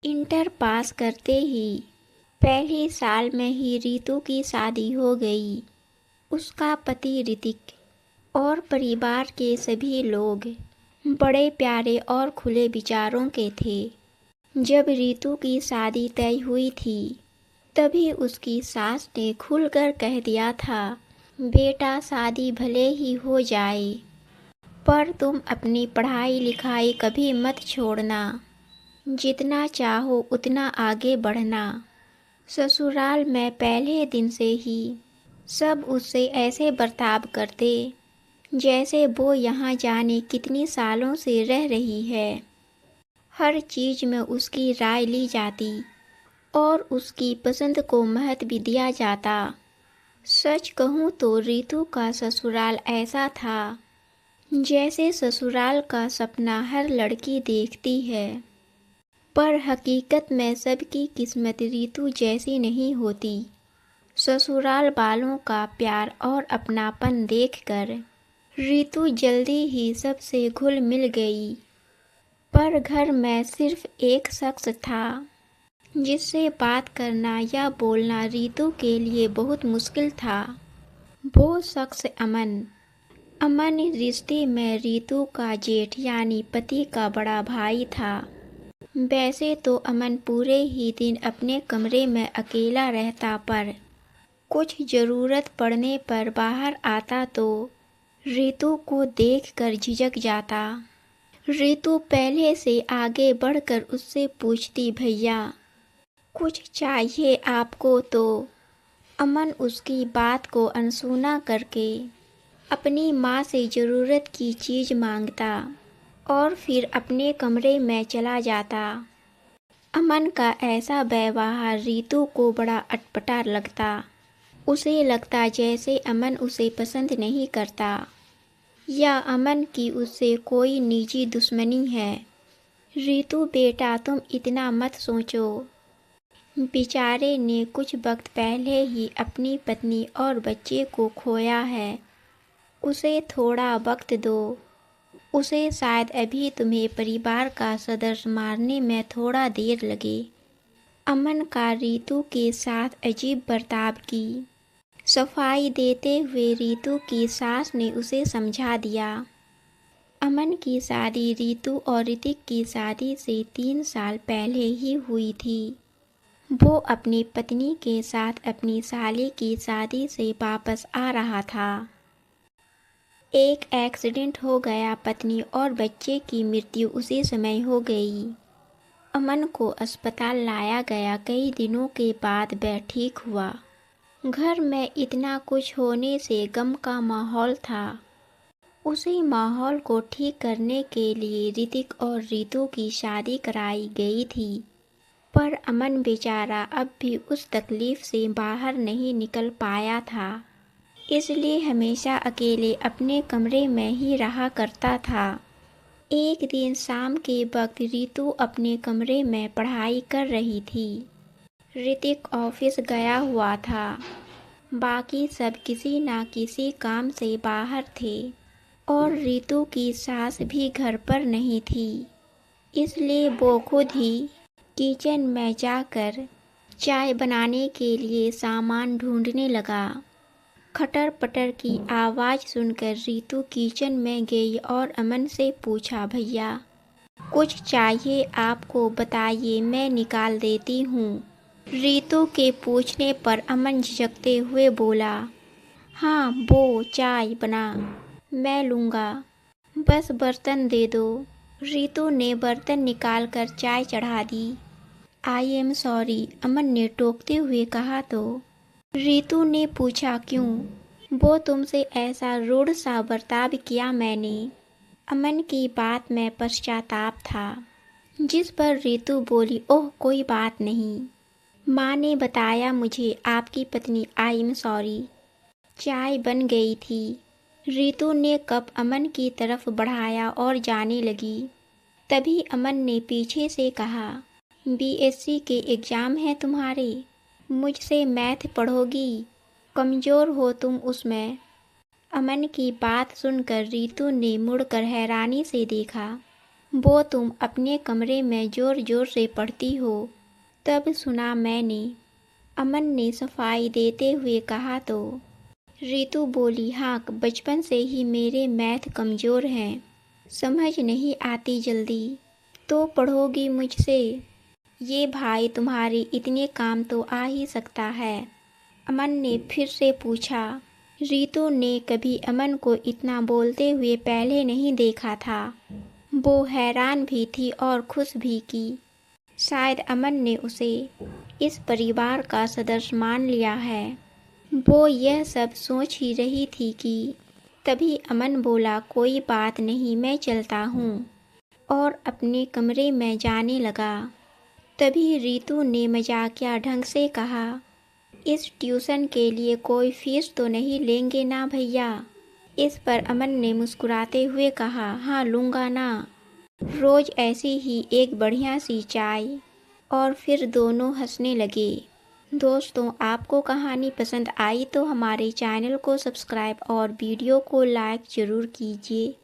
Inter pass करते ही पहले साल में ही रितु की शादी हो गई। उसका पति ऋतिक और परिवार के सभी लोग बड़े प्यारे और खुले विचारों के थे। जब रितु की शादी तय हुई थी तभी उसकी सास ने खुलकर कह दिया था, बेटा शादी भले ही हो जाए पर तुम अपनी पढ़ाई लिखाई कभी मत छोड़ना, जितना चाहो उतना आगे बढ़ना। ससुराल में पहले दिन से ही सब उससे ऐसे बर्ताव करते जैसे वो यहाँ जाने कितनी सालों से रह रही है। हर चीज़ में उसकी राय ली जाती और उसकी पसंद को महत्व दिया जाता। सच कहूँ तो रितु का ससुराल ऐसा था जैसे ससुराल का सपना हर लड़की देखती है, पर हकीकत में सबकी किस्मत रितु जैसी नहीं होती। ससुराल वालों का प्यार और अपनापन देखकर रितु जल्दी ही सबसे घुल मिल गई। पर घर में सिर्फ एक शख्स था जिससे बात करना या बोलना रितु के लिए बहुत मुश्किल था। वो शख्स अमन। अमन रिश्ते में रितु का जेठ यानी पति का बड़ा भाई था। वैसे तो अमन पूरे ही दिन अपने कमरे में अकेला रहता, पर कुछ ज़रूरत पड़ने पर बाहर आता तो रितु को देखकर झिझक जाता। रितु पहले से आगे बढ़कर उससे पूछती, भैया कुछ चाहिए आपको? तो अमन उसकी बात को अनसुना करके अपनी माँ से ज़रूरत की चीज़ मांगता और फिर अपने कमरे में चला जाता। अमन का ऐसा व्यवहार रितु को बड़ा अटपटा लगता। उसे लगता जैसे अमन उसे पसंद नहीं करता या अमन की उससे कोई निजी दुश्मनी है। रितु बेटा तुम इतना मत सोचो, बेचारे ने कुछ वक्त पहले ही अपनी पत्नी और बच्चे को खोया है, उसे थोड़ा वक्त दो। उसे शायद अभी तुम्हें परिवार का सदस्य मारने में थोड़ा देर लगे। अमन का रितु के साथ अजीब बर्ताव की सफाई देते हुए रितु की सास ने उसे समझा दिया। अमन की शादी रितु और ऋतिक की शादी से 3 साल पहले ही हुई थी। वो अपनी पत्नी के साथ अपनी साली की शादी से वापस आ रहा था। एक एक्सीडेंट हो गया। पत्नी और बच्चे की मृत्यु उसी समय हो गई। अमन को अस्पताल लाया गया। कई दिनों के बाद वह ठीक हुआ। घर में इतना कुछ होने से गम का माहौल था। उसी माहौल को ठीक करने के लिए ऋतिक और रितु की शादी कराई गई थी, पर अमन बेचारा अब भी उस तकलीफ से बाहर नहीं निकल पाया था, इसलिए हमेशा अकेले अपने कमरे में ही रहा करता था। एक दिन शाम के वक्त रितु अपने कमरे में पढ़ाई कर रही थी। ऋतिक ऑफिस गया हुआ था। बाकी सब किसी ना किसी काम से बाहर थे और रितु की सास भी घर पर नहीं थी, इसलिए वो खुद ही किचन में जाकर चाय बनाने के लिए सामान ढूंढने लगा। खटर पटर की आवाज़ सुनकर रितु किचन में गई और अमन से पूछा, भैया कुछ चाहिए आपको? बताइए, मैं निकाल देती हूँ। रितु के पूछने पर अमन झिझकते हुए बोला, हाँ वो चाय बना, मैं लूँगा, बस बर्तन दे दो। रितु ने बर्तन निकाल कर चाय चढ़ा दी। आई एम सॉरी, अमन ने टोकते हुए कहा। तो रितु ने पूछा, क्यों? वो तुमसे ऐसा रूढ़ सा बर्ताव किया मैंने? अमन की बात में पश्चाताप था, जिस पर रितु बोली, ओह कोई बात नहीं, माँ ने बताया मुझे आपकी पत्नी। I am sorry. चाय बन गई थी। रितु ने कप अमन की तरफ बढ़ाया और जाने लगी। तभी अमन ने पीछे से कहा, बीएससी के एग्ज़ाम हैं तुम्हारे, मुझसे मैथ पढ़ोगी? कमज़ोर हो तुम उसमें। अमन की बात सुनकर रितु ने मुड़कर हैरानी से देखा। वो तुम अपने कमरे में ज़ोर ज़ोर से पढ़ती हो, तब सुना मैंने, अमन ने सफाई देते हुए कहा तो। रितु बोली, हाँ, बचपन से ही मेरे मैथ कमज़ोर हैं, समझ नहीं आती जल्दी, तो पढ़ोगी मुझसे? ये भाई तुम्हारे इतने काम तो आ ही सकता है। अमन ने फिर से पूछा। रितु ने कभी अमन को इतना बोलते हुए पहले नहीं देखा था। वो हैरान भी थी और खुश भी कि शायद अमन ने उसे इस परिवार का सदस्य मान लिया है। वो यह सब सोच ही रही थी कि तभी अमन बोला, कोई बात नहीं, मैं चलता हूँ, और अपने कमरे में जाने लगा। तभी रितु ने मजाकिया ढंग से कहा, इस ट्यूशन के लिए कोई फीस तो नहीं लेंगे ना भैया? इस पर अमन ने मुस्कुराते हुए कहा, हाँ लूँगा ना, रोज़ ऐसी ही एक बढ़िया सी चाय। और फिर दोनों हंसने लगे। दोस्तों, आपको कहानी पसंद आई तो हमारे चैनल को सब्सक्राइब और वीडियो को लाइक ज़रूर कीजिए।